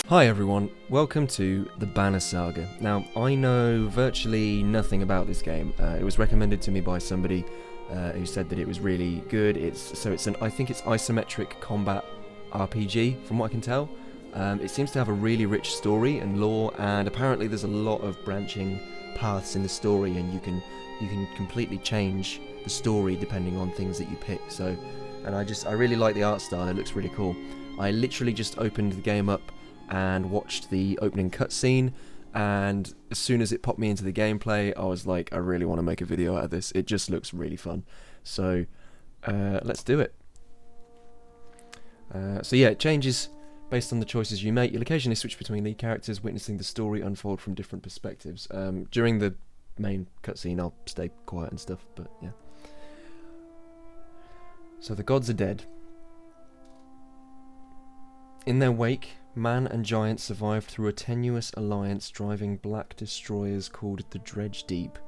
Hi everyone, welcome to the Banner Saga. Now, I know virtually nothing about this game. It was recommended to me by somebody who said that it was really good. I think it's isometric combat RPG, from what I can tell. It seems to have a really rich story and lore, and apparently there's a lot of branching paths in the story, and you can completely change the story depending on things that you pick. I really like the art style. It looks really cool. I literally just opened the game up and watched the opening cutscene, and as soon as it popped me into the gameplay, I was like, I really want to make a video out of this. It just looks really fun. So let's do it. It changes based on the choices you make. You'll occasionally switch between lead characters, witnessing the story unfold from different perspectives. During the main cutscene, I'll stay quiet and stuff, but yeah. So the gods are dead. In their wake, man and giant survived through a tenuous alliance, driving black destroyers called the Dredge Deep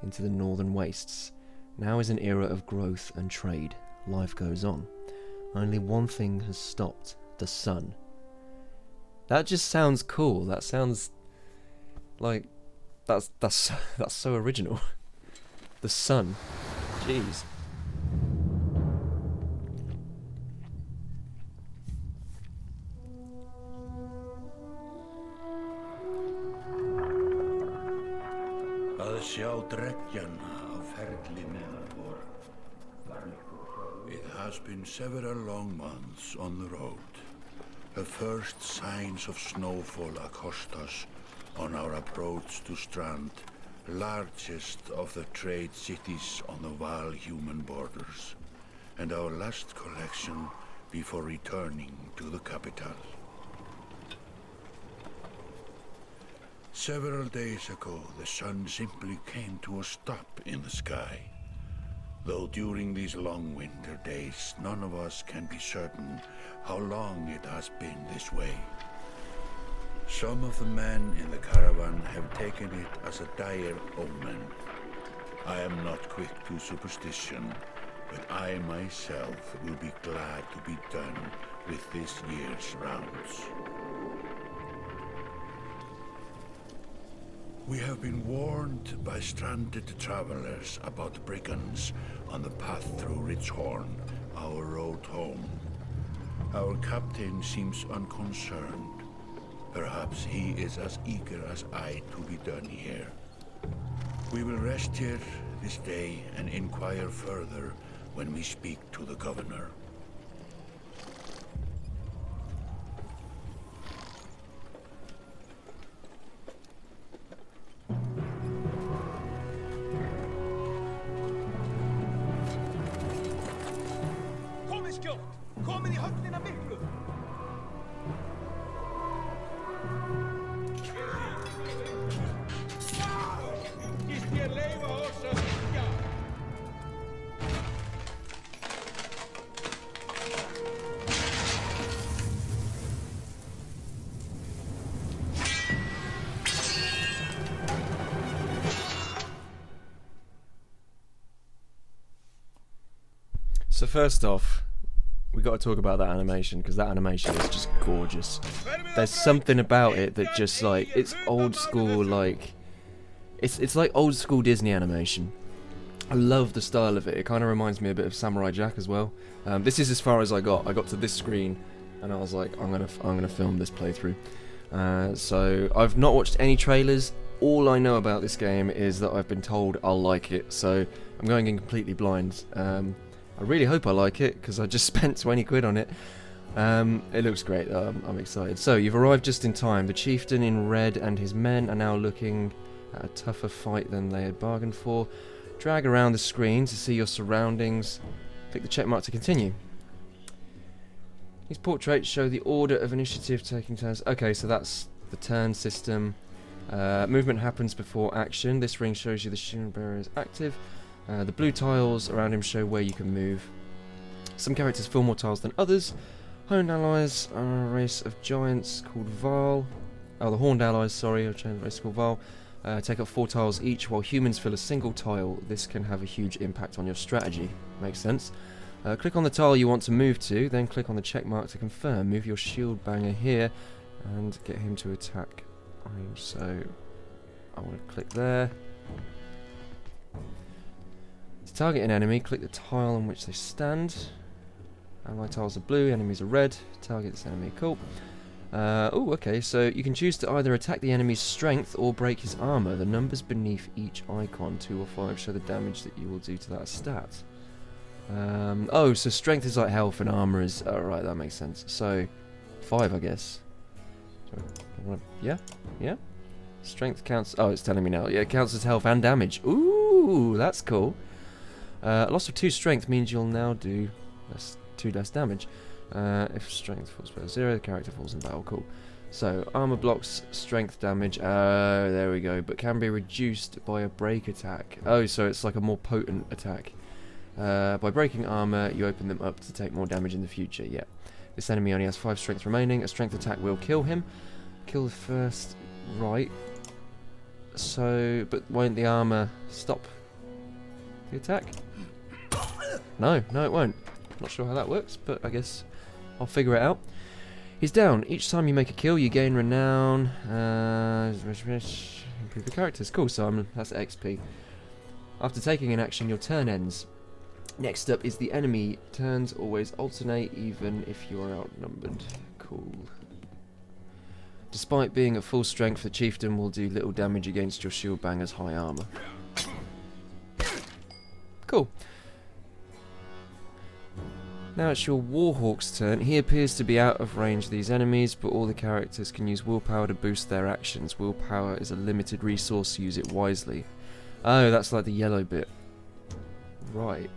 into the northern wastes. Now is an era of growth and trade. Life goes on. Only one thing has stopped: the sun. That just sounds cool. That sounds like that's so original. The sun. Jeez. Að sjá dreggjana á ferli meðal vor. It has been several long months on the road. The first signs of snowfall accost us on our approach to Strand, largest of the trade cities on the Val-human borders, and our last collection before returning to the capital. Several days ago, the sun simply came to a stop in the sky. Though during these long winter days, none of us can be certain how long it has been this way. Some of the men in the caravan have taken it as a dire omen. I am not quick to superstition, but I myself will be glad to be done with this year's rounds. We have been warned by stranded travelers about brigands on the path through Ridgehorn, our road home. Our captain seems unconcerned. Perhaps he is as eager as I to be done here. We will rest here this day and inquire further when we speak to the governor. Komið í höfnina miklu! Skýst ég leyfa oss að syngja! So first off, we got to talk about that animation, because that animation is just gorgeous. There's something about it that just like, it's old school, like it's like old school Disney animation. I love the style of it. It kind of reminds me a bit of Samurai Jack as well. This is as far as I got. I got to this screen and I was like, I'm gonna film this playthrough. So I've not watched any trailers. All I know about this game is that I've been told I'll like it, so I'm going in completely blind. I really hope I like it, because I just spent 20 quid on it. It looks great though. I'm excited. So, you've arrived just in time. The chieftain in red and his men are now looking at a tougher fight than they had bargained for. Drag around the screen to see your surroundings. Click the check mark to continue. These portraits show the order of initiative taking turns. Okay, so that's the turn system. Movement happens before action. This ring shows you the shield bearer is active. The blue tiles around him show where you can move. Some characters fill more tiles than others. Horned allies are a race of giants called Val. Oh, the horned allies, sorry, are a race called Val. Take up 4 tiles each, while humans fill a single tile. This can have a huge impact on your strategy. Makes sense. Click on the tile you want to move to, then click on the check mark to confirm. Move your shield banger here. and get him to attack range. So I want to click there. To target an enemy, click the tile on which they stand. Ally tiles are blue, enemies are red. Target this enemy, cool. Oh, okay, so you can choose to either attack the enemy's strength or break his armor. The numbers beneath each icon, 2 or 5, show the damage that you will do to that stat. Oh, so strength is like health and armor is... Oh, right, that makes sense. So, 5, I guess. Yeah? Yeah? Strength counts... Oh, it's telling me now. Yeah, it counts as health and damage. Ooh, that's cool. Loss of 2 strength means you'll now do 2 less damage. If strength falls below 0, the character falls in battle. Cool. So, armor blocks strength damage. There we go. But can be reduced by a break attack. Oh, so it's like a more potent attack. By breaking armor, you open them up to take more damage in the future. Yeah. This enemy only has 5 strength remaining. A strength attack will kill him. Kill the first. Right. So, but won't the armor stop the attack? No, it won't. Not sure how that works, but I guess I'll figure it out. He's down. Each time you make a kill, you gain renown. Improve the characters. Cool, so that's XP. After taking an action, your turn ends. Next up is the enemy. Turns always alternate, even if you are outnumbered. Cool. Despite being at full strength, the chieftain will do little damage against your shield banger's high armor. Cool. Now it's your Warhawk's turn. He appears to be out of range of these enemies, but all the characters can use willpower to boost their actions. Willpower is a limited resource, so use it wisely. Oh, that's like the yellow bit. Right.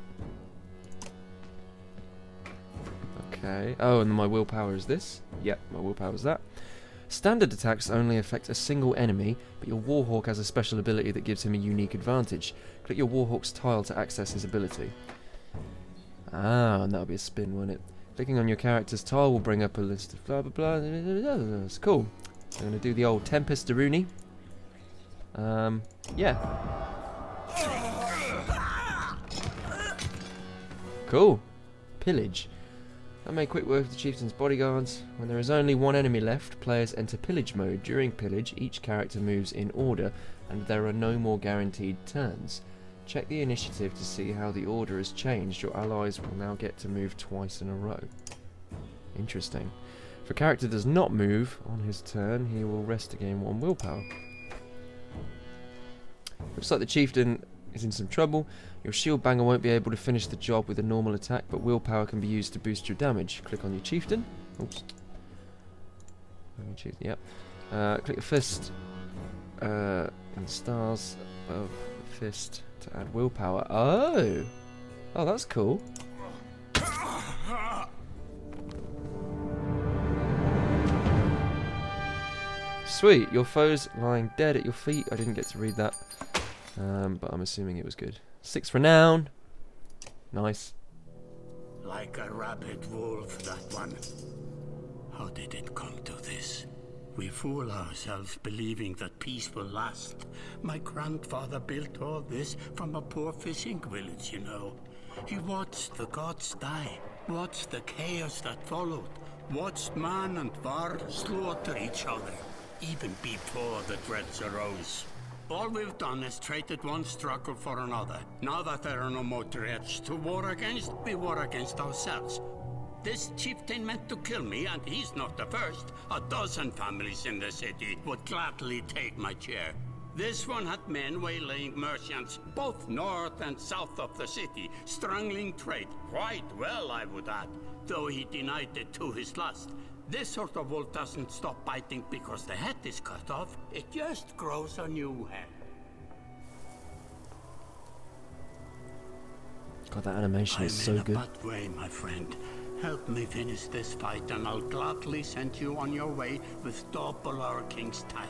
Okay. Oh, and my willpower is this? Yep, my willpower is that. Standard attacks only affect a single enemy, but your Warhawk has a special ability that gives him a unique advantage. Click your Warhawk's tile to access his ability. Ah, and that'll be a spin, won't it? Clicking on your character's tile will bring up a list of blah blah blah. That's cool. I'm going to do the old Tempest Daruni. Yeah. Cool. Pillage. I made quick work of the chieftain's bodyguards. When there is only one enemy left, players enter pillage mode. During pillage, each character moves in order, and there are no more guaranteed turns. Check the initiative to see how the order has changed. Your allies will now get to move twice in a row. Interesting. If a character does not move on his turn, he will rest to gain 1 willpower. Looks like the chieftain is in some trouble. Your shield banger won't be able to finish the job with a normal attack, but willpower can be used to boost your damage. Click on your chieftain. Oops. Yep. Click the fist and stars of the fist to add willpower. Oh! Oh, that's cool. Sweet, your foe's lying dead at your feet. I didn't get to read that, but I'm assuming it was good. 6 renown. Nice. Like a rabid wolf, that one. How did it come to this? We fool ourselves believing that peace will last. My grandfather built all this from a poor fishing village, you know. He watched the gods die, watched the chaos that followed, watched man and var slaughter each other, even before the dreads arose. All we've done is traded one struggle for another. Now that there are no more dreads to war against, we war against ourselves. This chieftain meant to kill me, and he's not the first. A dozen families in the city would gladly take my chair. This one had men waylaying merchants, both north and south of the city, strangling trade. Quite well, I would add, though he denied it to his lust. This sort of wolf doesn't stop biting because the head is cut off. It just grows a new head. God, that animation is so good. I'm in a bad way, my friend. Help me finish this fight, and I'll gladly send you on your way with double our king's tithe.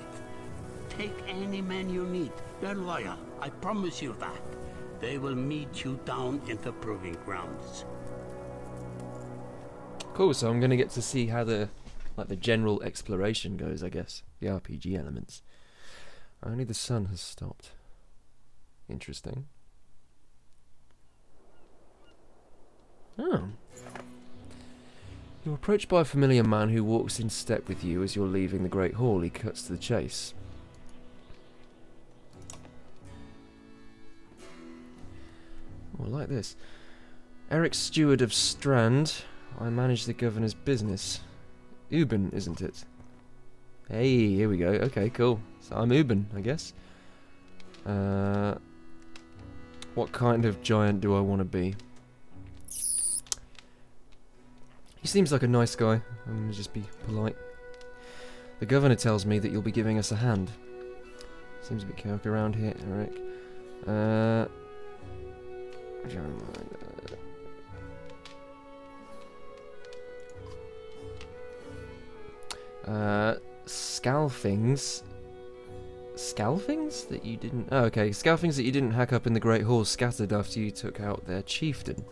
Take any men you need. They're loyal. I promise you that. They will meet you down in the proving grounds. Cool, so I'm going to get to see how the general exploration goes, I guess. The RPG elements. Only the sun has stopped. Interesting. Oh. You're approached by a familiar man who walks in step with you as you're leaving the Great Hall. He cuts to the chase. Oh, I like this. Eric, steward of Strand. I manage the governor's business. Uben, isn't it? Hey, here we go. Okay, cool. So I'm Uben, I guess. What kind of giant do I want to be? He seems like a nice guy. I'm gonna just be polite. The governor tells me that you'll be giving us a hand. Seems a bit chaotic around here, Eric. Scalfings. Scalfings that you didn't... Oh, okay. Scalfings that you didn't hack up in the Great Hall scattered after you took out their chieftain.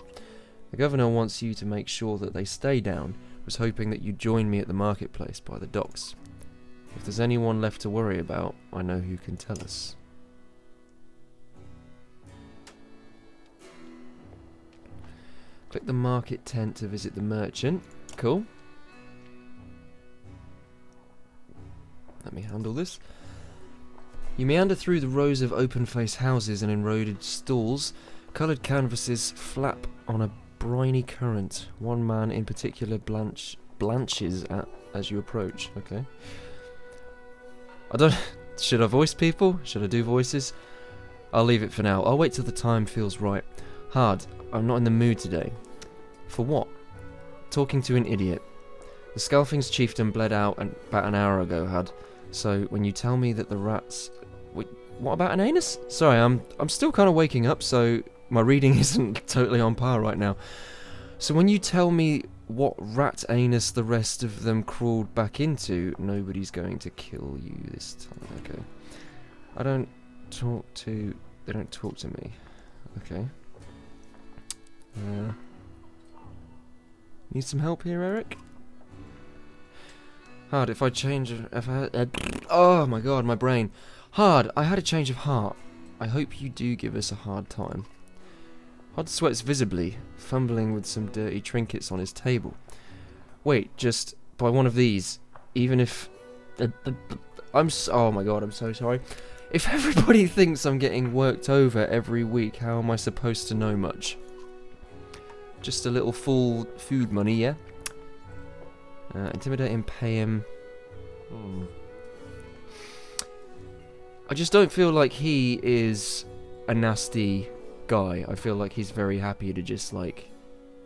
The governor wants you to make sure that they stay down. Was hoping that you'd join me at the marketplace by the docks. If there's anyone left to worry about, I know who can tell us. Click the market tent to visit the merchant. Cool. Let me handle this. You meander through the rows of open-faced houses and eroded stalls. Coloured canvases flap on a briny current. One man in particular blanches as you approach. Okay. I don't... Should I voice people? Should I do voices? I'll leave it for now. I'll wait till the time feels right. Hard. I'm not in the mood today. For what? Talking to an idiot. The Scalfing's chieftain bled out about an hour ago, had. So when you tell me that the rats... Wait, what about an anus? Sorry, I'm still kind of waking up, so my reading isn't totally on par right now. So when you tell me what rat anus the rest of them crawled back into, nobody's going to kill you this time. Okay. They don't talk to me. Okay. Need some help here, Eric? Hard, if I change... oh my god, my brain. Hard, I had a change of heart. I hope you do give us a hard time. Hard sweats visibly, fumbling with some dirty trinkets on his table. Wait, just buy one of these. Even if... oh my god, I'm so sorry. If everybody thinks I'm getting worked over every week, how am I supposed to know much? Just a little full food money, yeah? Intimidate and pay him. I just don't feel like he is a nasty guy. I feel like he's very happy to just, like,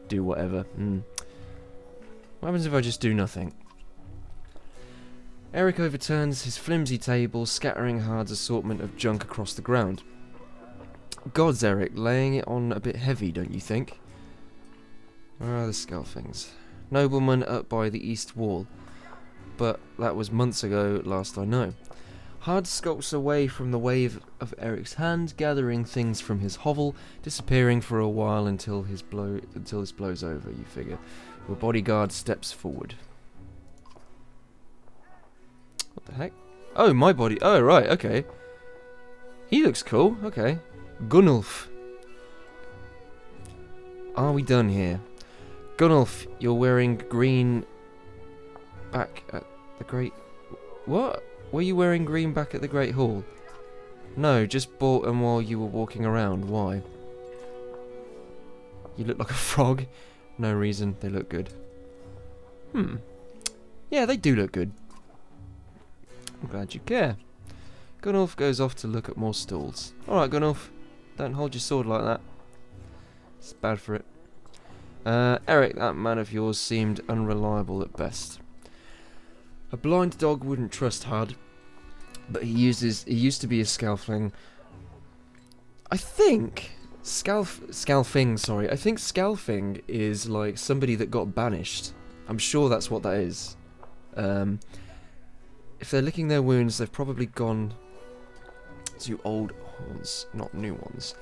do whatever. What happens if I just do nothing? Eric overturns his flimsy table, scattering Hard's assortment of junk across the ground. Gods, Eric, laying it on a bit heavy, don't you think? Where are the Scalfings? Nobleman up by the east wall. But that was months ago, last I know. Hard skulks away from the wave of Eric's hand, gathering things from his hovel, disappearing for a while until this blows over, you figure. Your bodyguard steps forward. What the heck? Oh, my body. Oh, right, okay. He looks cool, okay. Gunnulf. Are we done here? Gunnulf, you're wearing green back at the Great... What? Were you wearing green back at the Great Hall? No, just bought them while you were walking around. Why? You look like a frog. No reason. They look good. Yeah, they do look good. I'm glad you care. Gunnulf goes off to look at more stalls. Alright, Gunnulf. Don't hold your sword like that. It's bad for it. Eric, that man of yours seemed unreliable at best. A blind dog wouldn't trust Hard, but he used to be a Scalfling. I think Scalfing, sorry. I think Scalfing is like somebody that got banished. I'm sure that's what that is. If they're licking their wounds, they've probably gone to old haunts, not new ones.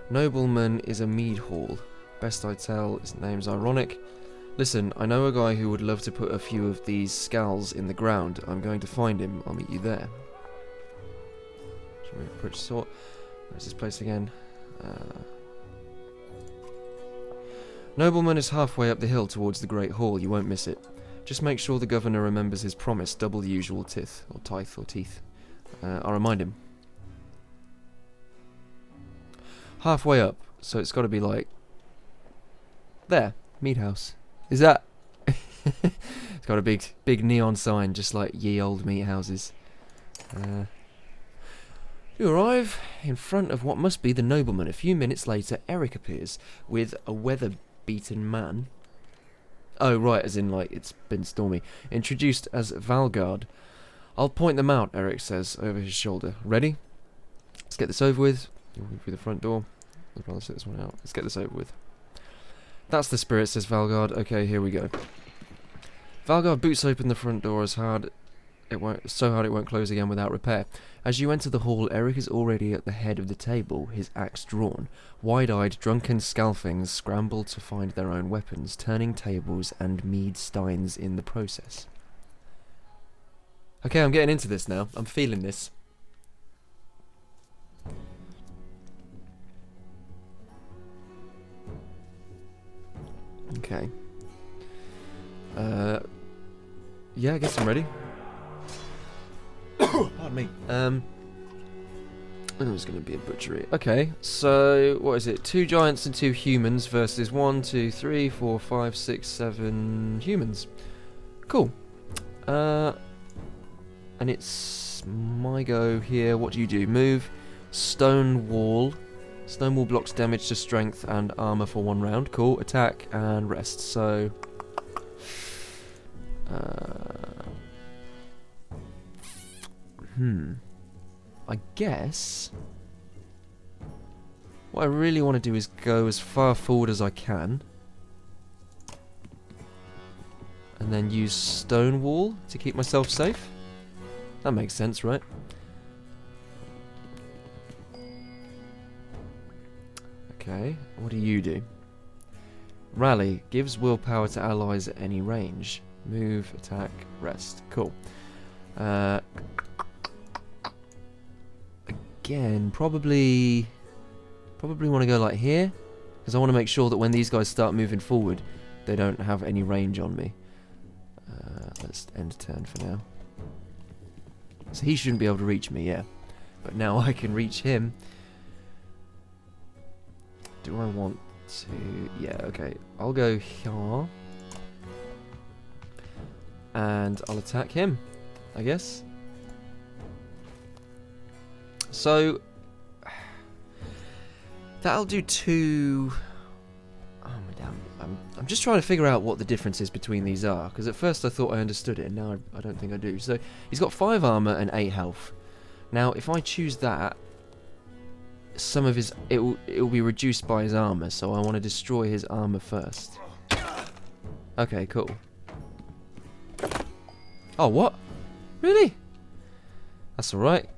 Nobleman is a mead hall. Best I tell, his name's ironic. Listen, I know a guy who would love to put a few of these scals in the ground. I'm going to find him. I'll meet you there. Shall we approach sort? Where's this place again? Nobleman is halfway up the hill towards the Great Hall. You won't miss it. Just make sure the governor remembers his promise, double the usual tithe, or teeth. I'll remind him. Halfway up, so it's got to be like... There, meat house. Is that... It's got a big neon sign, just like ye old meat houses. You arrive in front of what must be the nobleman. A few minutes later, Eric appears with a weather-beaten man. Oh, right, as in, like, it's been stormy. Introduced as Valgard. I'll point them out, Eric says, over his shoulder. Ready? Let's get this over with. Through the front door. I'd rather sit this one out. Let's get this over with. That's the spirit, says Valgard. Okay, here we go. Valgard boots open the front door so hard it won't close again without repair. As you enter the hall, Eric is already at the head of the table, his axe drawn. Wide-eyed, drunken scalfings scramble to find their own weapons, turning tables and mead steins in the process. Okay, I'm getting into this now. I'm feeling this. Okay. Yeah, I guess I'm ready. Pardon me. It was going to be a butchery. Okay, so what is it? 2 giants and 2 humans versus 1, 2, 3, 4, 5, 6, 7 humans. Cool. And it's my go here. What do you do? Move. Stone wall. Stone wall blocks damage to strength and armor for 1 round. Cool. Attack and rest. So... I guess what I really want to do is go as far forward as I can and then use stone wall to keep myself safe. That makes sense, right? Okay, what do you do? Rally gives willpower to allies at any range. Move, attack, rest. Cool. Again, probably want to go like here, because I want to make sure that when these guys start moving forward, they don't have any range on me. Let's end turn for now. So he shouldn't be able to reach me, yeah. But now I can reach him. Do I want to... Yeah, okay. I'll go here. And I'll attack him, I guess. So... That'll do 2... Oh my damn. I'm just trying to figure out what the differences between these are, because at first I thought I understood it, and now I don't think I do. So, he's got 5 armor and 8 health. Now, if I choose that, some of his... It will be reduced by his armor, so I want to destroy his armor first. Okay, cool. Oh, what? Really? That's alright.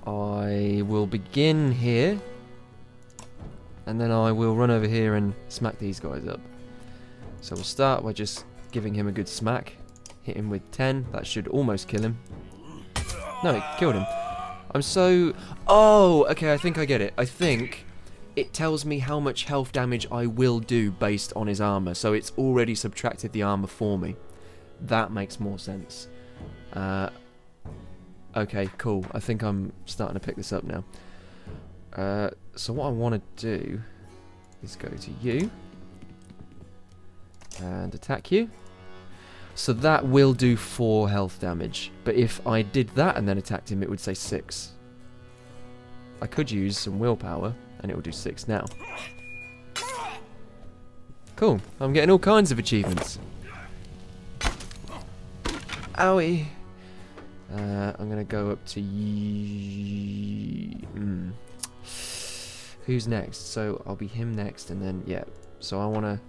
I will begin here, and then I will run over here and smack these guys up. So we'll start by just giving him a good smack. Hit him with 10. That should almost kill him. No, it killed him. I'm so... Oh, okay, I think I get it. I think it tells me how much health damage I will do based on his armor. So it's already subtracted the armor for me. That makes more sense. Okay, cool. I think I'm starting to pick this up now. So what I want to do is go to you and attack you. So that will do 4 health damage. But if I did that and then attacked him, it would say 6. I could use some willpower and it will do 6 now. Cool. I'm getting all kinds of achievements. Owie. I'm going to go up to Who's next? So I'll be him next, and then, yeah. So I want to...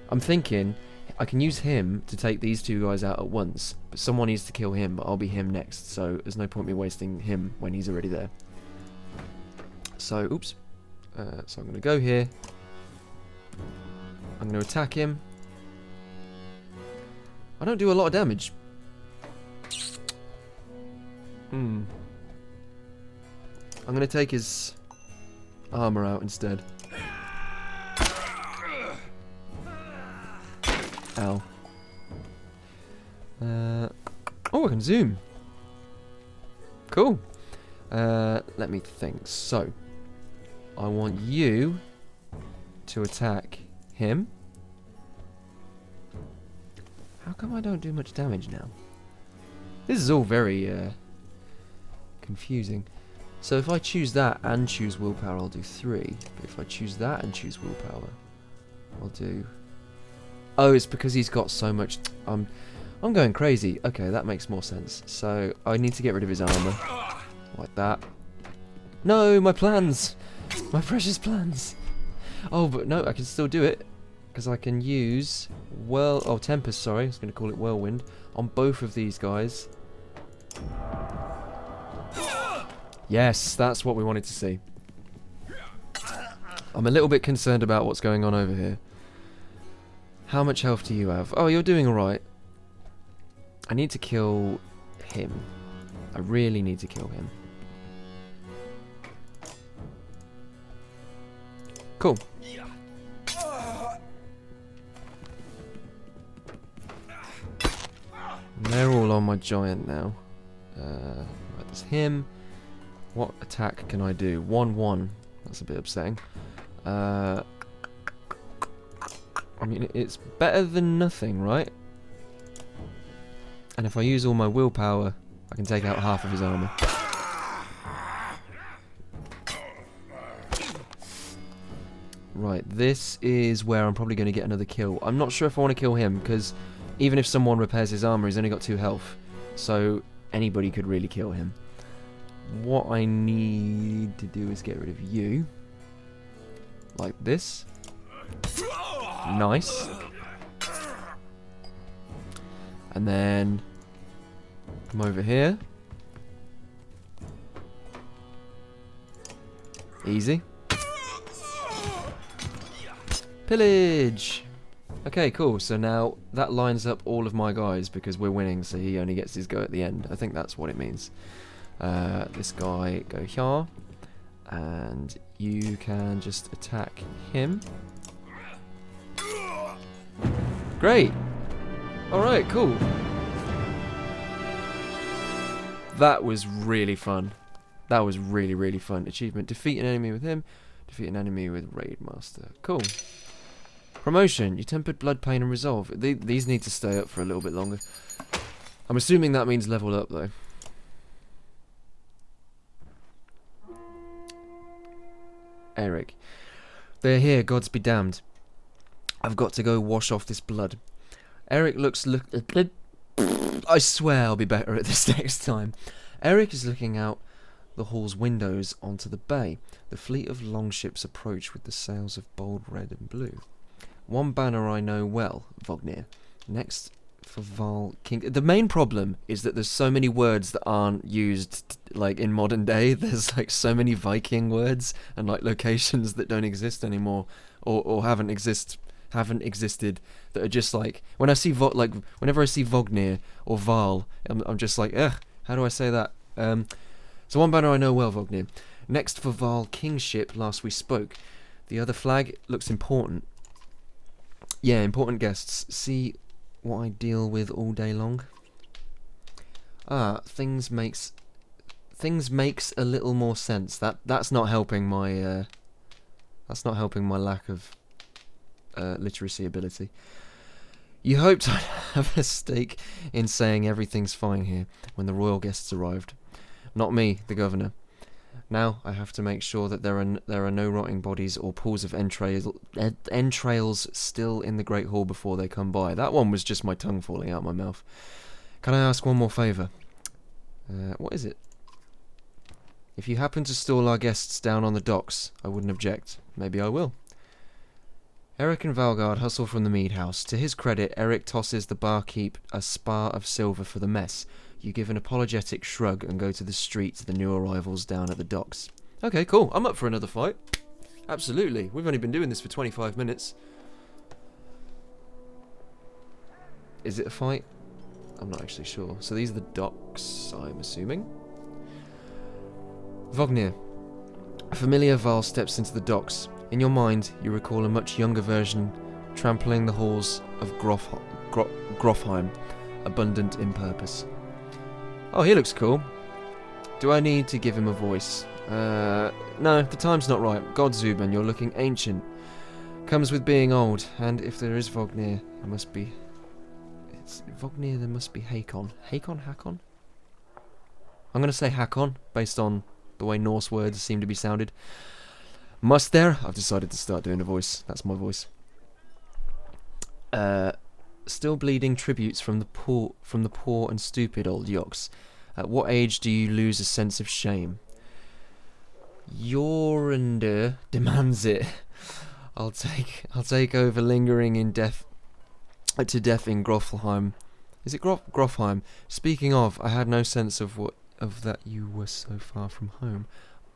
I'm thinking I can use him to take these 2 guys out at once, but someone needs to kill him, but I'll be him next, so there's no point me wasting him when he's already there. So, oops. So I'm going to go here. I'm going to attack him. I don't do a lot of damage. I'm going to take his armor out instead. Ow. Oh, I can zoom. Cool. Let me think. So, I want you to attack him. How come I don't do much damage now? This is all very confusing. So if I choose that and choose willpower, I'll do 3. But if I choose that and choose willpower, I'll do... Oh, it's because he's got so much... I'm going crazy. Okay, that makes more sense. So I need to get rid of his armor. Like that. No, my plans! My precious plans! Oh, but no, I can still do it. Because I can use... Tempest, sorry. I was going to call it Whirlwind. On both of these guys. Yes, that's what we wanted to see. I'm a little bit concerned about what's going on over here. How much health do you have? Oh, you're doing alright. I need to kill him. I really need to kill him. Cool. And they're all on my giant now. Right, there's him. What attack can I do? 1-1. That's a bit upsetting. I mean, it's better than nothing, right? And if I use all my willpower, I can take out half of his armor. Right, this is where I'm probably going to get another kill. I'm not sure if I want to kill him, because even if someone repairs his armor, he's only got 2 health. So anybody could really kill him. What I need to do is get rid of you. Like this. Nice. And then come over here. Easy. Pillage! Okay, cool. So now that lines up all of my guys because we're winning, so he only gets his go at the end. I think that's what it means. This guy, go here. And you can just attack him. Great! Alright, cool. That was really fun. That was really, really fun. Achievement, defeat an enemy with him. Defeat an enemy with Raid Master. Cool. Promotion, you tempered blood, pain and resolve. These need to stay up for a little bit longer. I'm assuming that means level up though. Eric. They're here, gods be damned. I've got to go wash off this blood. Eric I swear I'll be better at this next time. Eric is looking out the hall's windows onto the bay. The fleet of longships approach with the sails of bold red and blue. One banner I know well, Vognir. Next for Val King. The main problem is that there's so many words that aren't used like in modern day. There's like so many Viking words and like locations that don't exist anymore or haven't existed that are just like when I see whenever I see Vognir or Val, I'm just like, ugh, how do I say that? So one banner I know well, Vognir. Next for Val Kingship, last we spoke. The other flag looks important. Yeah, important guests. See what I deal with all day long. Things makes a little more sense. That's not helping my lack of literacy ability. You hoped I'd have a stake in saying everything's fine here when the royal guests arrived. Not me, the governor. Now I have to make sure that there are no rotting bodies or pools of entrails still in the Great Hall before they come by. That one was just my tongue falling out my mouth. Can I ask one more favour? What is it? If you happen to stall our guests down on the docks, I wouldn't object. Maybe I will. Eric and Valgard hustle from the mead house. To his credit, Eric tosses the barkeep a spar of silver for the mess. You give an apologetic shrug and go to the street to the new arrivals down at the docks. Okay, cool. I'm up for another fight. Absolutely. We've only been doing this for 25 minutes. Is it a fight? I'm not actually sure. So these are the docks, I'm assuming. Vognir. A familiar Val steps into the docks. In your mind, you recall a much younger version trampling the halls of Grofheim, abundant in purpose. Oh, he looks cool. Do I need to give him a voice? No, the time's not right. God, Zuben, you're looking ancient. Comes with being old, and if there is Vognir, there must be... It's Vognir, there must be Hakon. Hakon? I'm going to say Hakon, based on the way Norse words seem to be sounded. Must there? I've decided to start doing a voice. That's my voice. Still bleeding tributes from the poor and stupid old Yoks. At what age do you lose a sense of shame? Jorundir demands it. I'll take over lingering in death to death in Grofheim. Is it Grofheim? Speaking of, I had no sense of that you were so far from home.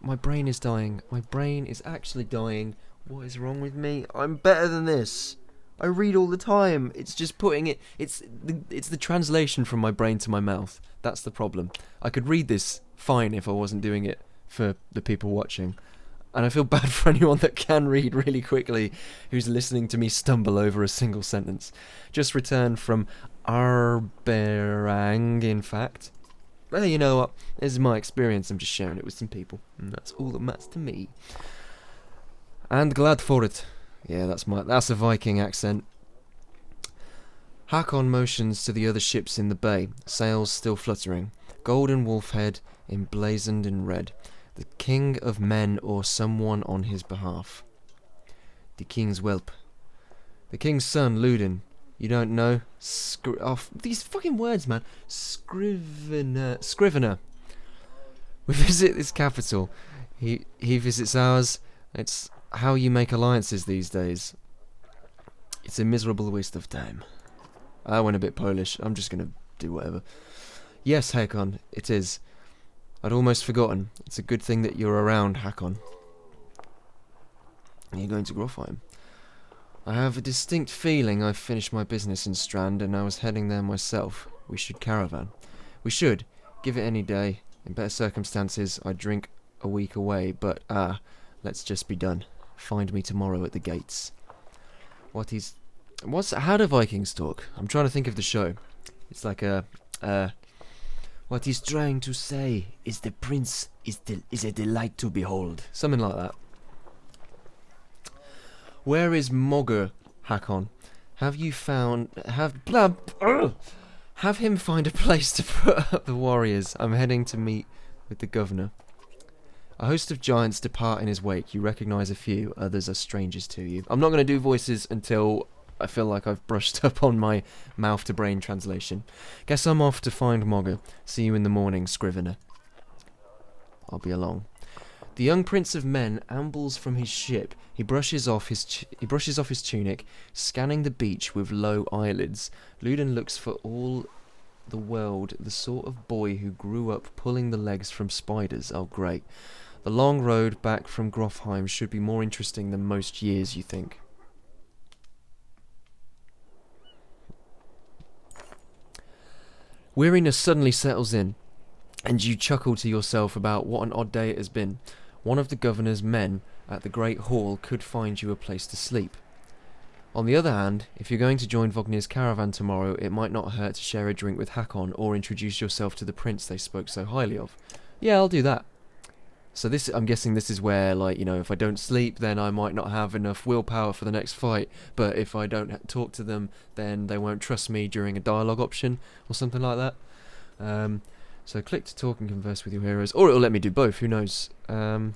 My brain is dying. My brain is actually dying. What is wrong with me? I'm better than this. I read all the time. It's just putting it. It's the translation from my brain to my mouth. That's the problem. I could read this fine if I wasn't doing it for the people watching. And I feel bad for anyone that can read really quickly, who's listening to me stumble over a single sentence. Just returned from Arberang, in fact. Well, you know what? This is my experience. I'm just sharing it with some people. And that's all that matters to me. And glad for it. Yeah, that's a Viking accent. Hakon motions to the other ships in the bay, sails still fluttering. Golden wolf head emblazoned in red. The king of men or someone on his behalf. The king's whelp. The king's son, Ludin. You don't know? These fucking words, man. Scrivener. We visit his capital. He visits ours. It's how you make alliances these days. It's a miserable waste of time. I went a bit Polish. I'm just gonna do whatever. Yes, Hakon, it is. I'd almost forgotten. It's a good thing that you're around, Hakon. You're going to Grofheim. I have a distinct feeling I've finished my business in Strand and I was heading there myself. We should caravan. We should. Give it any day. In better circumstances, I'd drink a week away, but let's just be done. Find me tomorrow at the gates. How do Vikings talk? I'm trying to think of the show. It's like what he's trying to say is the prince is a delight to behold. Something like that. Where is Mogger, Hakon? Have him find a place to put up the warriors. I'm heading to meet with the governor. A host of giants depart in his wake. You recognise a few, others are strangers to you. I'm not going to do voices until I feel like I've brushed up on my mouth-to-brain translation. Guess I'm off to find Mogger. See you in the morning, Scrivener. I'll be along. The young prince of men ambles from his ship. He brushes off his tunic, scanning the beach with low eyelids. Ludin looks for all the world the sort of boy who grew up pulling the legs from spiders. Oh, great. The long road back from Grofheim should be more interesting than most years, you think. Weariness suddenly settles in, and you chuckle to yourself about what an odd day it has been. One of the governor's men at the Great Hall could find you a place to sleep. On the other hand, if you're going to join Vognir's caravan tomorrow, it might not hurt to share a drink with Hakon or introduce yourself to the prince they spoke so highly of. Yeah, I'll do that. So I'm guessing this is where, like, you know, if I don't sleep, then I might not have enough willpower for the next fight, but if I don't talk to them, then they won't trust me during a dialogue option, or something like that. So click to talk and converse with your heroes, or it'll let me do both, who knows. So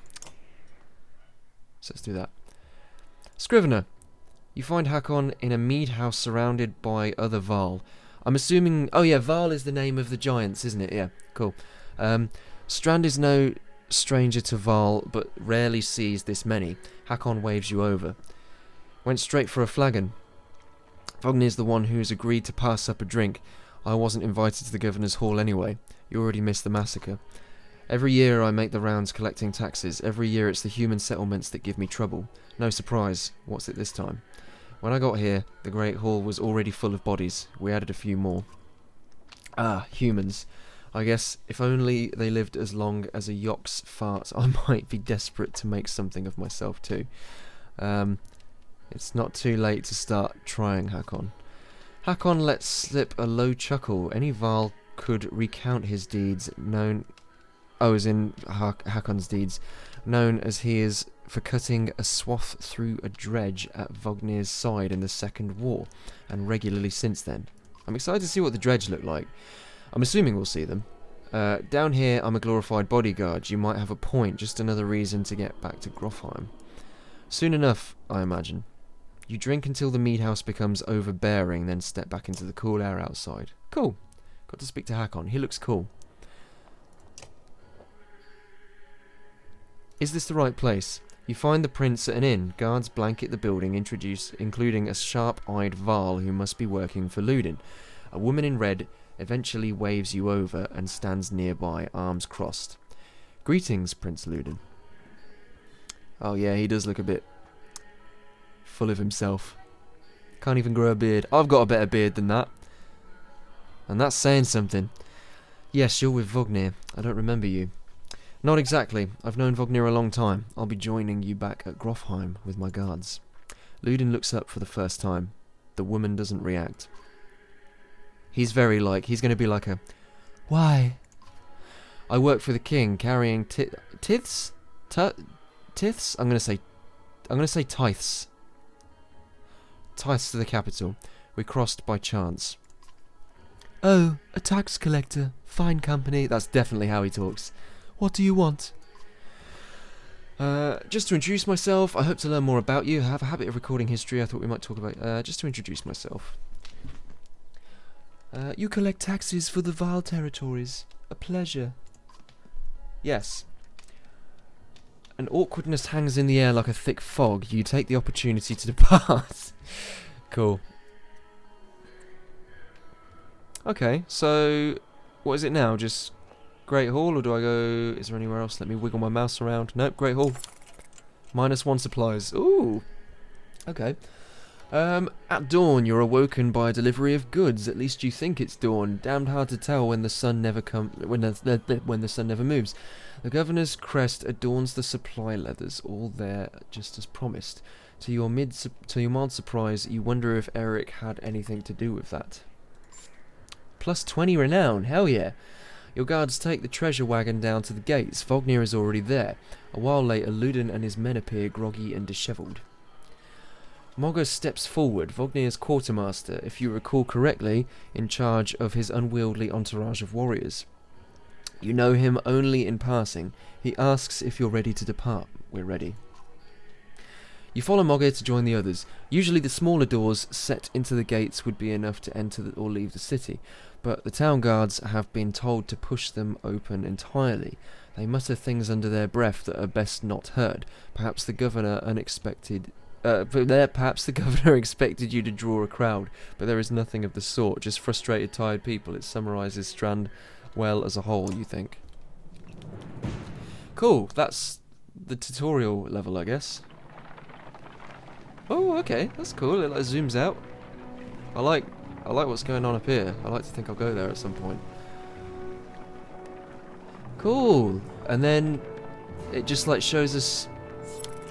let's do that. Scrivener. You find Hakon in a mead house surrounded by other Varl. I'm assuming... Oh yeah, Varl is the name of the giants, isn't it? Yeah, cool. Strand is no stranger to Varl, but rarely sees this many. Hakon waves you over. Went straight for a flagon. Vognir's the one who's agreed to pass up a drink. I wasn't invited to the governor's hall anyway. You already missed the massacre. Every year I make the rounds collecting taxes. Every year it's the human settlements that give me trouble. No surprise. What's it this time? When I got here, the Great Hall was already full of bodies. We added a few more. Ah, humans. I guess if only they lived as long as a Yok's fart, I might be desperate to make something of myself too. It's not too late to start trying, Hakon. Hakon lets slip a low chuckle. Any Varl could recount his deeds, known... Oh, as in Hakon's deeds, known as he is for cutting a swath through a dredge at Vognir's side in the Second War, and regularly since then. I'm excited to see what the dredge look like. I'm assuming we'll see them. Down here, I'm a glorified bodyguard. You might have a point, just another reason to get back to Grofheim. Soon enough, I imagine. You drink until the mead house becomes overbearing, then step back into the cool air outside. Cool. Got to speak to Hakon. He looks cool. Is this the right place? You find the prince at an inn. Guards blanket the building, including a sharp-eyed Varl who must be working for Ludin. A woman in red eventually waves you over and stands nearby, arms crossed. Greetings, Prince Ludin. Oh yeah, he does look a bit full of himself. Can't even grow a beard. I've got a better beard than that. And that's saying something. Yes, you're with Vognir. I don't remember you. Not exactly. I've known Vognir a long time. I'll be joining you back at Grofheim with my guards. Ludin looks up for the first time. The woman doesn't react. He's very he's going to be like a, why? I work for the king, carrying tithes? Tithes? I'm going to say tithes. Tithes to the capital. We crossed by chance. Oh, a tax collector. Fine company. That's definitely how he talks. What do you want? Just to introduce myself. I hope to learn more about you. I have a habit of recording history. I thought we might talk about... just to introduce myself. You collect taxes for the Varl territories. A pleasure. Yes. An awkwardness hangs in the air like a thick fog. You take the opportunity to depart. Cool. Okay, so... What is it now? Just... Great Hall, or do I go... Is there anywhere else? Let me wiggle my mouse around. Nope, Great Hall. -1 supplies. Ooh. Okay. At dawn, you're awoken by a delivery of goods. At least you think it's dawn. Damned hard to tell when the sun never when the sun never moves. The governor's crest adorns the supply leathers, all there just as promised. To your mild surprise, you wonder if Eric had anything to do with that. +20 renown. Hell yeah. Your guards take the treasure wagon down to the gates. Vognir is already there. A while later, Ludin and his men appear, groggy and dishevelled. Mogger steps forward, Vognir's quartermaster, if you recall correctly, in charge of his unwieldy entourage of warriors. You know him only in passing. He asks if you're ready to depart. We're ready. You follow Mogger to join the others. Usually the smaller doors set into the gates would be enough to enter or leave the city, but the town guards have been told to push them open entirely. They mutter things under their breath that are best not heard. Perhaps the governor expected you to draw a crowd, but there is nothing of the sort, just frustrated, tired people. It summarises Strand well as a whole, you think. Cool, that's the tutorial level, I guess. Oh, okay, that's cool. It zooms out. I like what's going on up here. I like to think I'll go there at some point. Cool. And then it just shows us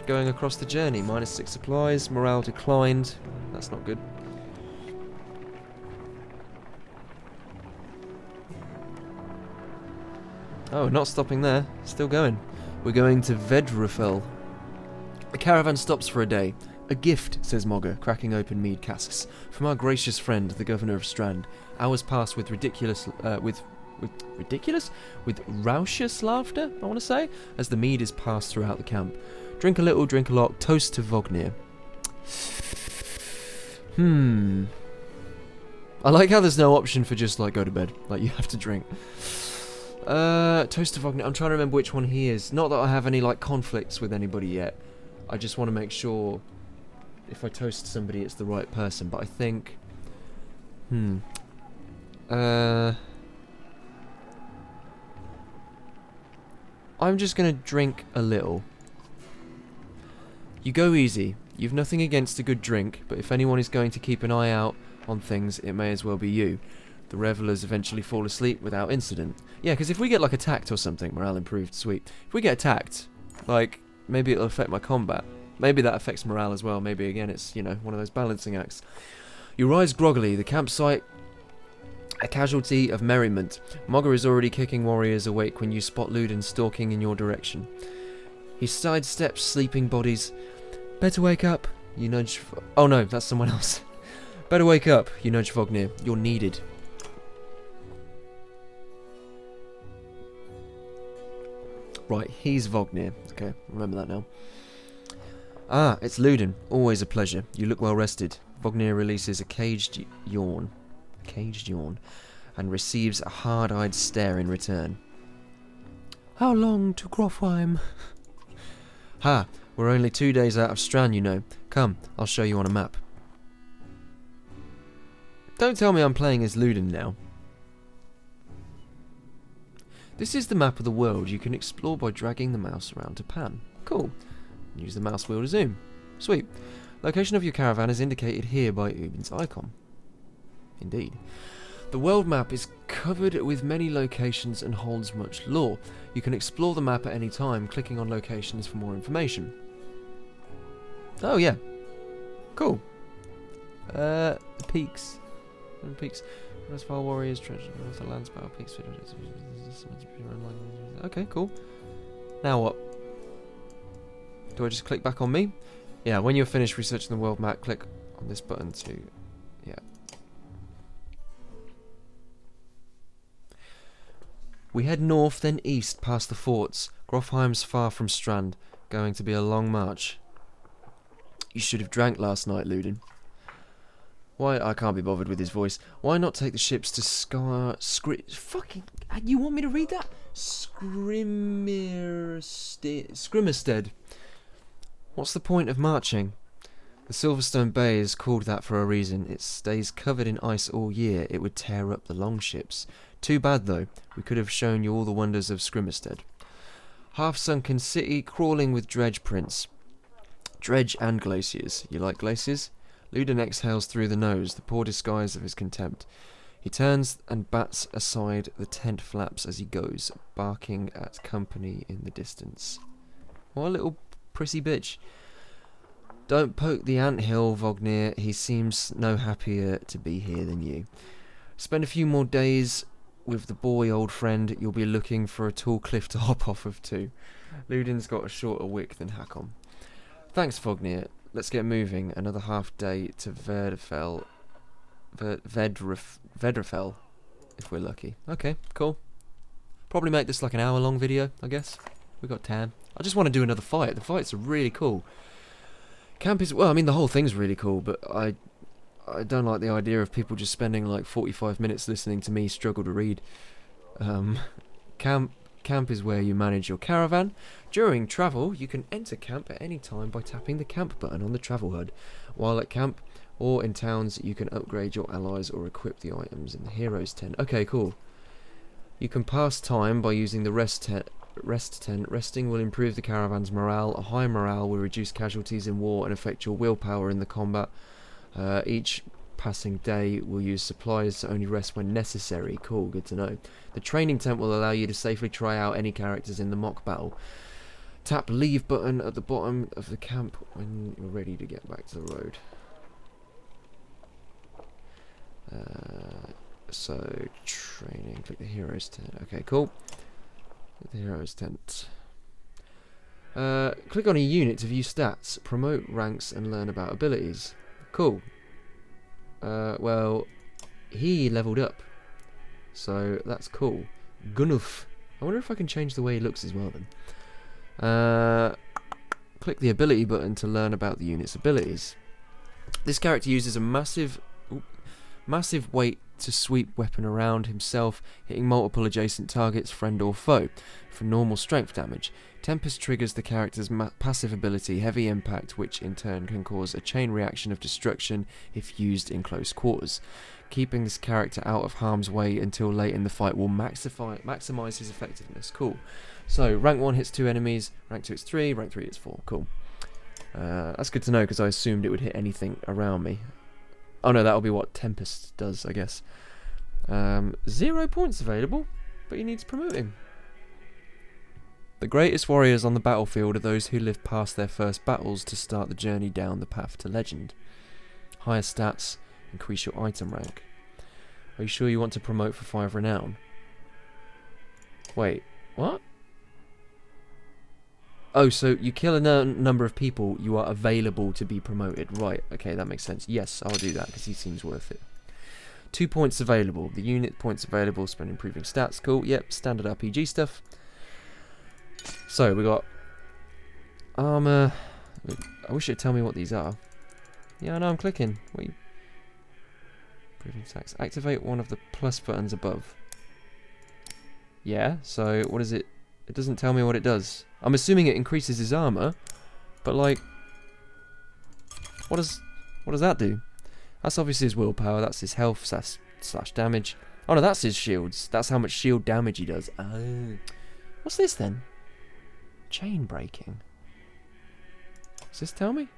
going across the journey. -6 supplies, morale declined. That's not good. Oh, not stopping there. Still going. We're going to Vedrufell. The caravan stops for a day. A gift, says Mogger, cracking open mead casks. From our gracious friend, the governor of Strand. Hours pass with raucous laughter, I want to say, as the mead is passed throughout the camp. Drink a little, drink a lot, toast to Vognir. I like how there's no option for just, go to bed. You have to drink. Toast to Vognir. I'm trying to remember which one he is. Not that I have any, conflicts with anybody yet. I just want to make sure if I toast somebody, it's the right person. But I think... I'm just going to drink a little. You go easy. You've nothing against a good drink, but if anyone is going to keep an eye out on things, it may as well be you. The revellers eventually fall asleep without incident. Yeah, because if we get attacked or something, morale improved, sweet. If we get attacked, maybe it'll affect my combat. Maybe that affects morale as well. Maybe, again, it's, you know, one of those balancing acts. You rise groggily. The campsite, a casualty of merriment. Mogger is already kicking warriors awake when you spot Ludin stalking in your direction. He sidesteps sleeping bodies. Better wake up. You nudge... Oh no, that's someone else. Better wake up. You nudge Vognir. You're needed. Right, he's Vognir. Okay, remember that now. Ah, it's Ludin. Always a pleasure. You look well rested. Vognir releases a caged yawn, and receives a hard-eyed stare in return. How long to Grofheim? Ha, we're only 2 days out of Strand, you know. Come, I'll show you on a map. Don't tell me I'm playing as Ludin now. This is the map of the world you can explore by dragging the mouse around to pan. Cool. Use the mouse wheel to zoom. Sweet. Location of your caravan is indicated here by Ubin's icon. Indeed. The world map is covered with many locations and holds much lore. You can explore the map at any time, clicking on locations for more information. Oh yeah. Cool. The peaks. Peaks. File warriors, treasure, the lands, battle peaks. Okay, cool. Now what? Do I just click back on me? Yeah, when you're finished researching the world map, click on this button to... Yeah. We head north, then east, past the forts. Grofheim's far from Strand. Going to be a long march. You should have drank last night, Ludin. Why? I can't be bothered with his voice. Why not take the ships to fucking... You want me to read that? Scrimmerstead. What's the point of marching? The Silverstone Bay is called that for a reason. It stays covered in ice all year. It would tear up the longships. Too bad, though. We could have shown you all the wonders of Scrimmerstead. Half-sunken city crawling with dredge prints. Dredge and glaciers. You like glaciers? Ludin exhales through the nose, the poor disguise of his contempt. He turns and bats aside the tent flaps as he goes, barking at company in the distance. What a little prissy bitch. Don't poke the anthill, Vognir. He seems no happier to be here than you. Spend a few more days with the boy, old friend. You'll be looking for a tall cliff to hop off of too. Ludin's got a shorter wick than Hakon. Thanks, Vognir. Let's get moving. Another half day to Vedrefell, if we're lucky. Okay, cool. Probably make this like an hour-long video, I guess. We got time. I just want to do another fight. The fights are really cool. Camp is... Well, I mean, the whole thing's really cool, but I don't like the idea of people just spending like 45 minutes listening to me struggle to read. Camp is where you manage your caravan. During travel, you can enter camp at any time by tapping the camp button on the travel HUD. While at camp or in towns, you can upgrade your allies or equip the items in the hero's tent. Okay, cool. You can pass time by using the rest tent. Resting will improve the caravan's morale. A high morale will reduce casualties in war and affect your willpower in the combat. Each passing day will use supplies to only rest when necessary. Cool, good to know. The training tent will allow you to safely try out any characters in the mock battle. Tap leave button at the bottom of the camp when you're ready to get back to the road. So, training, click the hero's tent. Okay, cool. The hero's tent. Click on a unit to view stats, promote ranks and learn about abilities. Cool. Well, he leveled up, so that's cool. Gunnulf. I wonder if I can change the way he looks as well then. Click the ability button to learn about the unit's abilities. This character uses a massive weight to sweep weapon around himself, hitting multiple adjacent targets, friend or foe, for normal strength damage. Tempest triggers the character's passive ability, Heavy Impact, which in turn can cause a chain reaction of destruction if used in close quarters. Keeping this character out of harm's way until late in the fight will maximize his effectiveness. Cool. So, rank 1 hits 2 enemies, rank 2 hits 3, rank 3 hits 4. Cool. That's good to know because I assumed it would hit anything around me. Oh no, that'll be what Tempest does, I guess. 0 points available, but he needs promoting. The greatest warriors on the battlefield are those who live past their first battles to start the journey down the path to legend. Higher stats increase your item rank. Are you sure you want to promote for 5 renown? Wait, what? Oh, so you kill a number of people, you are available to be promoted. Right, okay, that makes sense. Yes, I'll do that because he seems worth it. 2 points available. The unit points available, spend improving stats. Cool, yep, standard RPG stuff. So, we got armor. I wish it'd tell me what these are. Yeah, I know, I'm clicking. What are you... Improving attacks. Activate one of the plus buttons above. Yeah, so what is it? It doesn't tell me what it does. I'm assuming it increases his armor, but like, what does that do? That's obviously his willpower. That's his health slash damage. Oh no, that's his shields. That's how much shield damage he does. Oh, what's this then? Chain breaking. Does this tell me?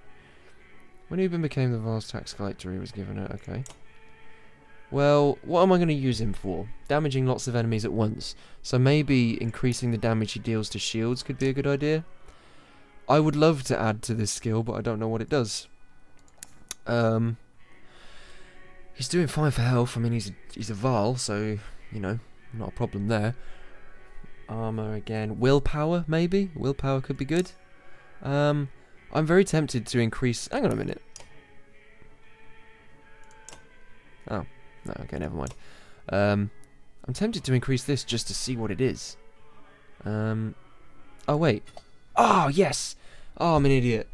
When Ubin became the Vast tax collector, he was given it. Okay. Well, what am I going to use him for? Damaging lots of enemies at once. So maybe increasing the damage he deals to shields could be a good idea. I would love to add to this skill, but I don't know what it does. He's doing fine for health. I mean, he's a Val, so, you know, not a problem there. Armor again. Willpower, maybe? Willpower could be good. I'm very tempted to increase... Hang on a minute. Oh. No, okay, never mind. I'm tempted to increase this just to see what it is. Oh, wait. Oh, yes! Oh, I'm an idiot.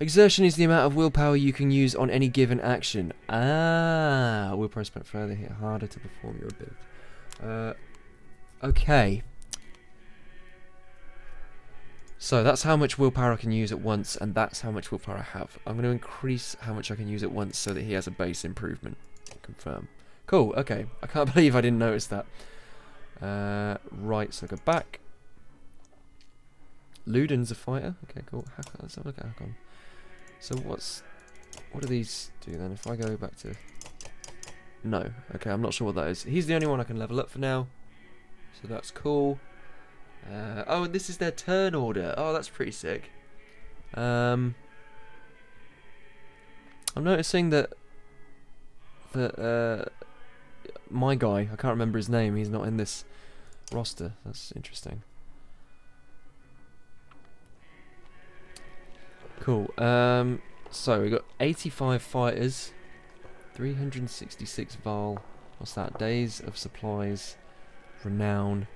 Exertion is the amount of willpower you can use on any given action. Ah, willpower spent further, hit harder to perform your ability. Okay. So that's how much willpower I can use at once, and that's how much willpower I have. I'm going to increase how much I can use at once so that he has a base improvement. Confirm. Cool, okay. I can't believe I didn't notice that. Right, so go back. Luden's a fighter. Okay, cool. Hakon, let's have a look at Hakon. So what do these do then? If I go back to... No. Okay, I'm not sure what that is. He's the only one I can level up for now. So that's cool. Oh, and this is their turn order. Oh, that's pretty sick. I'm noticing that my guy, I can't remember his name, he's not in this roster. That's interesting. Cool. So we got 85 fighters, 366 Val. What's that? Days of supplies, renown,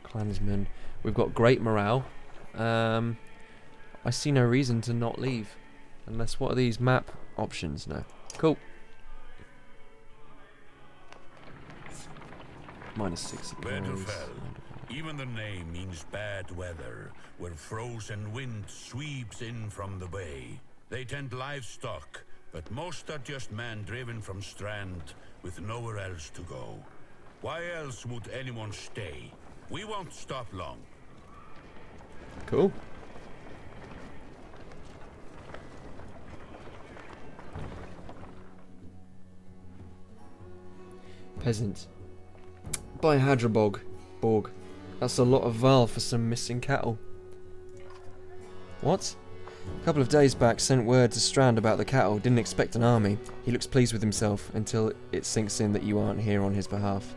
clansmen. We've got great morale. I see no reason to not leave, unless what are these map options? No. Cool. -6 supplies. Winterfell. Even the name means bad weather, where frozen wind sweeps in from the bay. They tend livestock, but most are just men driven from Strand with nowhere else to go. Why else would anyone stay? We won't stop long. Cool. Peasant. By Hadrabog. Borg. That's a lot of Val for some missing cattle. What? A couple of days back, sent word to Strand about the cattle. Didn't expect an army. He looks pleased with himself until it sinks in that you aren't here on his behalf.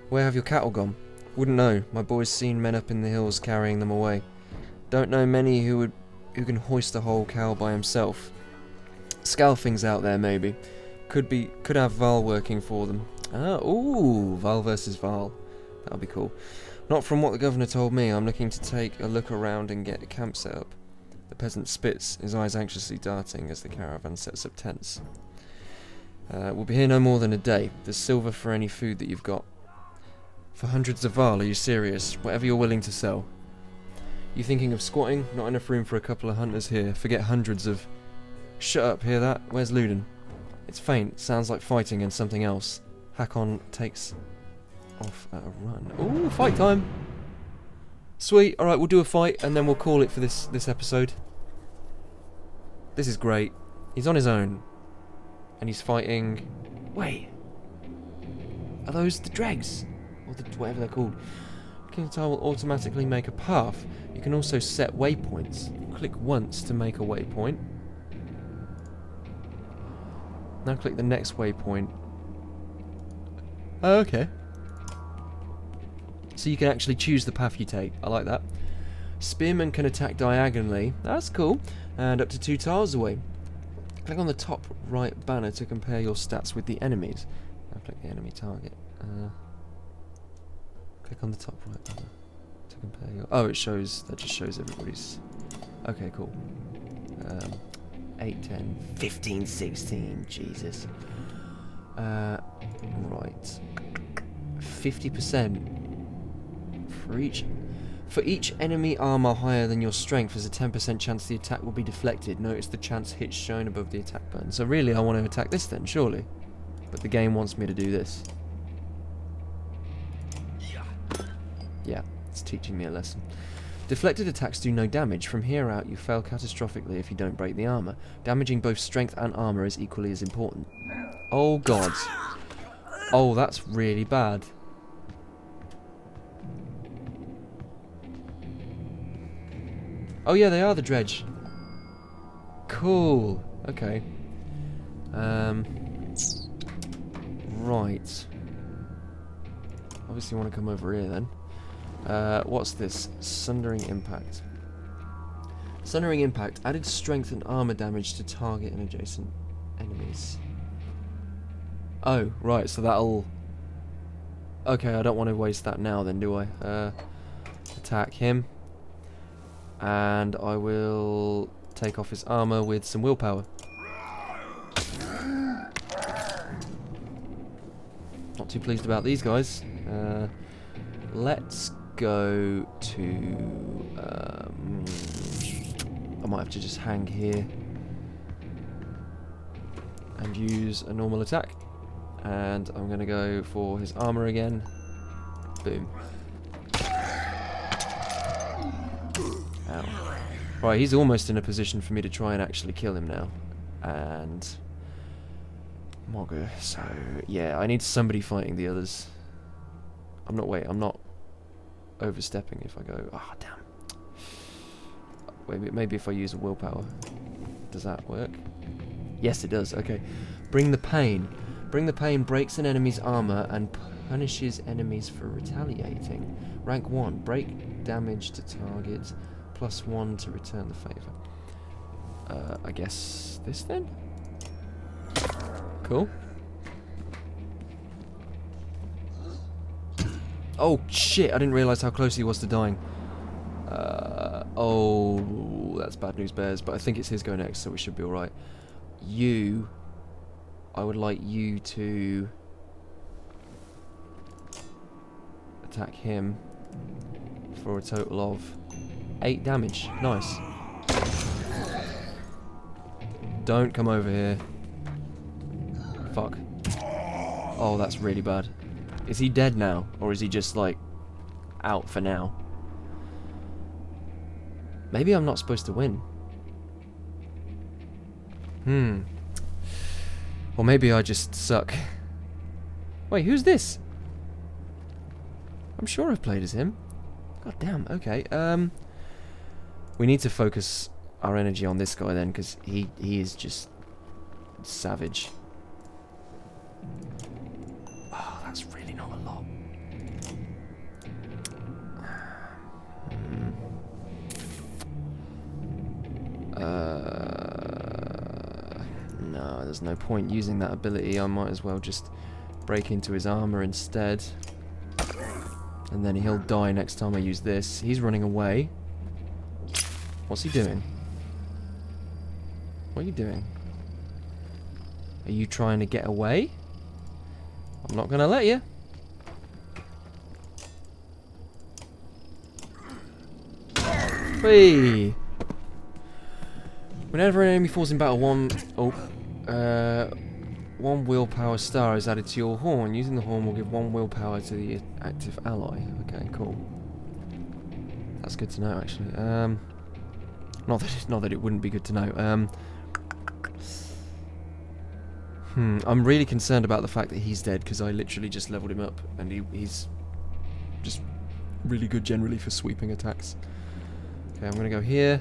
Where have your cattle gone? Wouldn't know. My boy's seen men up in the hills carrying them away. Don't know many who can hoist a whole cow by himself. Scalfing's out there, maybe. Could have Val working for them. Ah, ooh, Val versus Val. That'll be cool. Not from what the governor told me. I'm looking to take a look around and get a camp set up. The peasant spits, his eyes anxiously darting as the caravan sets up tents. We'll be here no more than a day. There's silver for any food that you've got. For hundreds of Val, are you serious? Whatever you're willing to sell. You thinking of squatting? Not enough room for a couple of hunters here. Forget hundreds of... Shut up, hear that? Where's Luden? It's faint. Sounds like fighting and something else. Hakon takes off at a run. Ooh, fight time! Sweet. Alright, we'll do a fight and then we'll call it for this episode. This is great. He's on his own. And he's fighting... Wait. Are those the dregs? Or whatever they're called. clicking tile will automatically make a path. You can also set waypoints. Click once to make a waypoint. Now click the next waypoint. Oh, okay. So you can actually choose the path you take. I like that. Spearmen can attack diagonally. That's cool. And up to 2 tiles away. Click on the top right banner to compare your stats with the enemies. Now click the enemy target. Click on the top right banner to compare your... Oh, it shows... That just shows everybody's... Okay, cool. 8, 10, 15, 16. Jesus. Right. 50% for each enemy armor higher than your strength, there's a 10% chance the attack will be deflected. Notice the chance hits shown above the attack button. So really, I want to attack this then, surely. But the game wants me to do this. Yeah, it's teaching me a lesson. Deflected attacks do no damage. From here out, you fail catastrophically if you don't break the armor. Damaging both strength and armor is equally as important. Oh god. Oh, that's really bad. Oh yeah, they are the dredge. Cool. Okay. Right. Obviously want to come over here then. What's this? Sundering Impact. Sundering Impact. Added strength and armor damage to target and adjacent enemies. Oh, right, so that'll... Okay, I don't want to waste that now then, do I? Attack him. And I will take off his armor with some willpower. Not too pleased about these guys. Let's go to... I might have to just hang here and use a normal attack. And I'm going to go for his armor again. Boom. Ow. Right, he's almost in a position for me to try and actually kill him now. And... Mogger, so... Yeah, I need somebody fighting the others. I'm not overstepping if I go... Ah, damn. Maybe if I use a willpower. Does that work? Yes, it does. Okay. Bring the Pain. Bring the Pain breaks an enemy's armor and punishes enemies for retaliating. Rank 1. Break damage to target. +1 to return the favour. I guess this then? Cool. Oh shit, I didn't realise how close he was to dying. Oh, that's bad news bears, but I think it's his go next, so we should be alright. You... I would like you to... attack him for a total of 8 damage. Nice. Don't come over here. Fuck. Oh, that's really bad. Is he dead now? Or is he just, like, out for now? Maybe I'm not supposed to win. Or maybe I just suck. Wait, who's this? I'm sure I've played as him. God damn, okay. We need to focus our energy on this guy then, because he is just savage. Oh, that's really not a lot. No, there's no point using that ability. I might as well just break into his armor instead. And then he'll die next time I use this. He's running away. What's he doing? What are you doing? Are you trying to get away? I'm not going to let you. Whee! Whenever an enemy falls in battle, one willpower star is added to your horn. Using the horn will give 1 willpower to the active ally. Okay, cool. That's good to know, actually. Not that it wouldn't be good to know. I'm really concerned about the fact that he's dead, because I literally just leveled him up and he's just really good generally for sweeping attacks. Okay, I'm gonna go here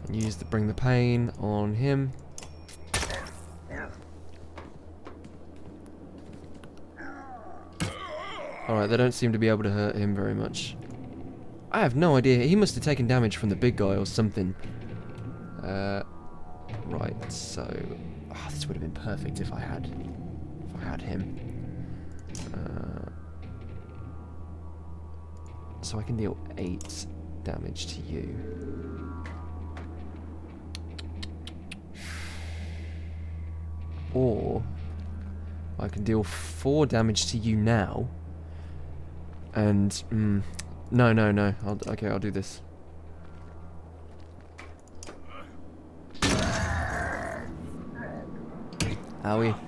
and use the bring the pain on him. Alright, they don't seem to be able to hurt him very much. I have no idea. He must have taken damage from the big guy or something. Right, so... Oh, this would have been perfect if I had him. So I can deal 8 damage to you. Or I can deal 4 damage to you now. And no. Okay, I'll do this. Owie.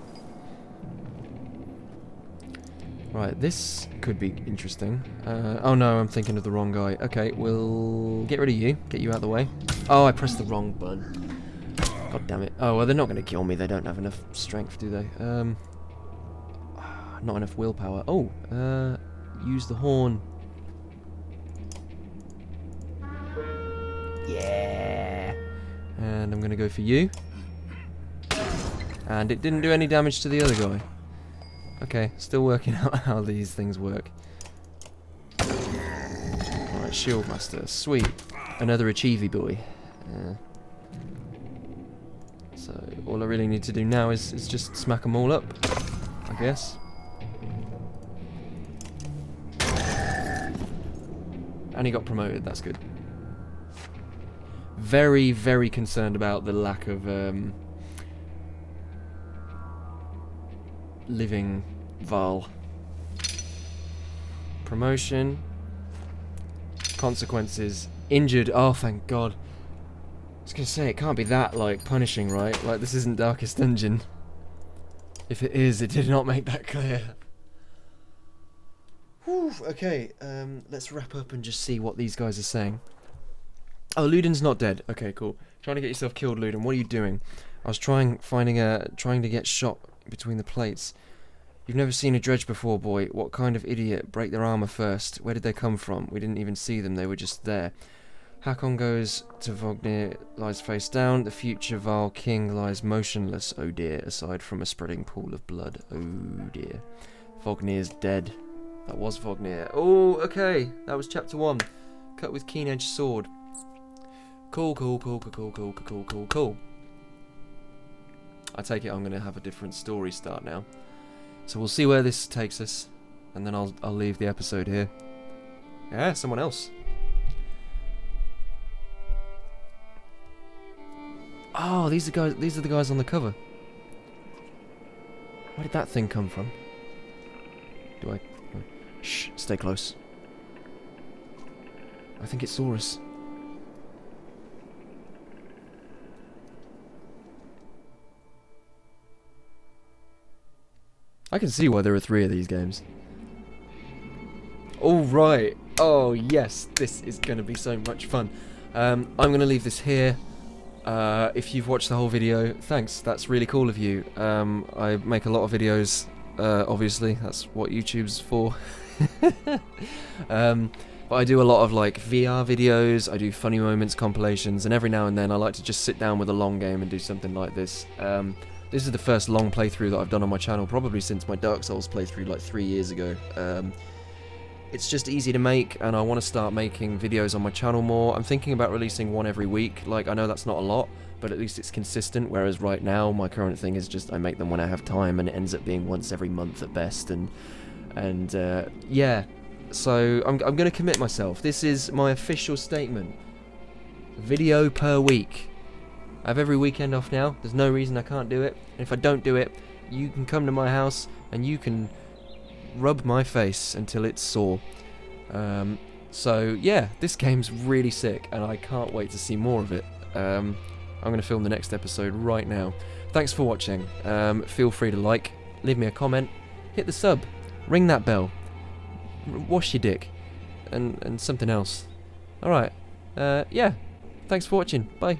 Right, this could be interesting. Oh no, I'm thinking of the wrong guy. Okay, we'll get rid of you. Get you out of the way. Oh, I pressed the wrong button. God damn it. Oh, well, they're not going to kill me. They don't have enough strength, do they? Not enough willpower. Oh, use the horn. Yeah. And I'm going to go for you. And it didn't do any damage to the other guy. Okay, still working out how these things work. Alright, Shield Master. Sweet. Another Achievey boy. So, all I really need to do now is just smack them all up, I guess. And he got promoted, that's good. Very, very concerned about the lack of living Val. Promotion. Consequences. Injured. Oh, thank God. I was going to say, it can't be that, like, punishing, right? Like, this isn't Darkest Dungeon. If it is, it did not make that clear. Whew, okay, let's wrap up and just see what these guys are saying. Oh, Luden's not dead. Okay, cool. Trying to get yourself killed, Luden. What are you doing? I was trying to get shot between the plates. You've never seen a dredge before, boy. What kind of idiot? Break their armor first. Where did they come from? We didn't even see them. They were just there. Hakon goes to Vognir, lies face down. The future Val King lies motionless, oh dear, aside from a spreading pool of blood. Oh dear. Vognir's dead. That was Vognir. Oh, okay. That was chapter 1. Cut with keen-edged sword. Cool. I take it I'm going to have a different story start now. So we'll see where this takes us, and then I'll leave the episode here. Yeah, someone else. Oh, these are the guys on the cover. Where did that thing come from? Shh, stay close. I think it saw us. I can see why there are 3 of these games. All right. Oh yes, this is going to be so much fun. I'm going to leave this here. If you've watched the whole video, thanks. That's really cool of you. I make a lot of videos. Obviously, that's what YouTube's for. But I do a lot of like VR videos. I do funny moments compilations, and every now and then I like to just sit down with a long game and do something like this. This is the first long playthrough that I've done on my channel, probably since my Dark Souls playthrough like 3 years ago. It's just easy to make, and I want to start making videos on my channel more. I'm thinking about releasing one every week. Like, I know that's not a lot, but at least it's consistent, whereas right now my current thing is just I make them when I have time, and it ends up being once every month at best. And yeah, so I'm going to commit myself. This is my official statement. Video per week. I have every weekend off now. There's no reason I can't do it. And if I don't do it, you can come to my house and you can rub my face until it's sore. So yeah, this game's really sick, and I can't wait to see more of it. I'm going to film the next episode right now. Thanks for watching. Feel free to like, leave me a comment, hit the sub, ring that bell, wash your dick, and something else. Alright, yeah, thanks for watching, bye.